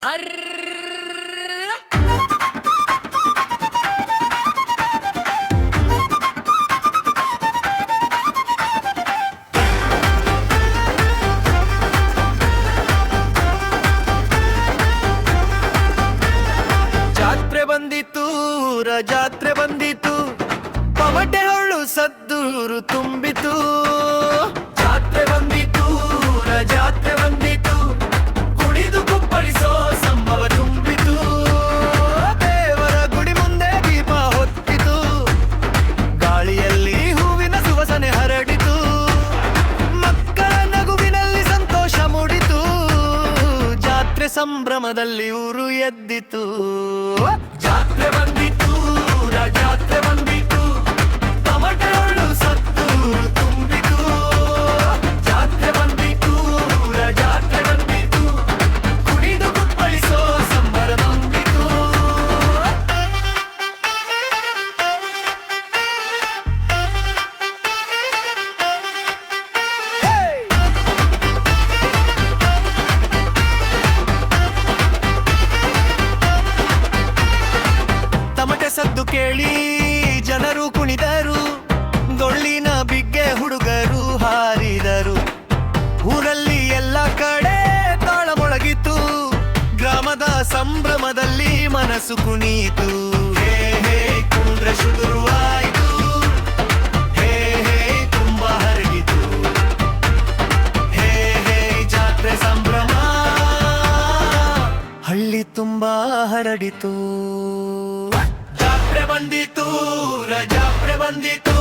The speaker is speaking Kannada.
ಜಾತ್ರೆ ಬಂದಿತು, ಜಾತ್ರೆ ಬಂದಿತು, ಪವಟೆ ಹೊಳ್ಳು ಸದ್ದೂರು ತುಂಬಿತು. ಜಾತ್ರೆ ಬಂದಿತು, ಜಾತ್ರೆ ಬಂದಿತು, ಕುಣಿದು ಕುಪ್ಪಳಿಸೋ ಸಂಭವ ತುಂಬಿತು. ದೇವರ ಗುಡಿ ಮುಂದೆ ದೀಪ ಹೊತ್ತಿತು, ಗಾಳಿಯಲ್ಲಿ ಹೂವಿನ ಸುವಾಸನೆ ಹರಡಿತು. ಮಕ್ಕಳ ನಗುವಿನಲ್ಲಿ ಸಂತೋಷ ಮೂಡಿತು, ಜಾತ್ರೆ ಸಂಭ್ರಮದಲ್ಲಿ ಊರು ಎದ್ದಿತು. ಜಾತ್ರೆ ಬಂದಿತು, ಜಾತ್ರೆ ಬಂದಿತು, ಟಮಟೆ ಹೊಳ್ಳು ಸತ್ತೂರು ತುಂಬಿತು. ಜಾತ್ರೆ ಬಂದಿತು, ಜಾತ್ರೆ ಬಂದಿತು, ಕುಣಿದು ಕುಪ್ಪಳಿಸೋ ಸಂಭ್ರಮ ತುಂಬಿತು. ತಮಟೆ ಸದ್ದು ಕೇಳಿ ಜನರು ಕುಣಿದರು, ಡೊಳ್ಳಿನ ಬಿಗ್ಗೆ ಹುಡುಗರು ಹಾರಿದರು. ಊರಲ್ಲಿ ಎಲ್ಲ ಕಡೆ ತಾಳ ಮೊಳಗಿತು, ಗ್ರಾಮದ ಸಂಭ್ರಮದಲ್ಲಿ ಮನಸ್ಸು ಕುಣಿಯಿತು. ಹೇ ಹೇ ಕುಂದ್ರೆ ಶುರುವಾಯಿತು, ಹೇ ಹೇ ತುಂಬಾ ಹರಗಿತು. ಹೇ ಹೇ ಜಾತ್ರೆ ಸಂಭ್ರಮ ಹಳ್ಳಿ ತುಂಬಾ ಹರಡಿತು. ಜಾತ್ರೆ ಬಂದಿತು, ಜಾತ್ರೆ ಬಂದಿತು,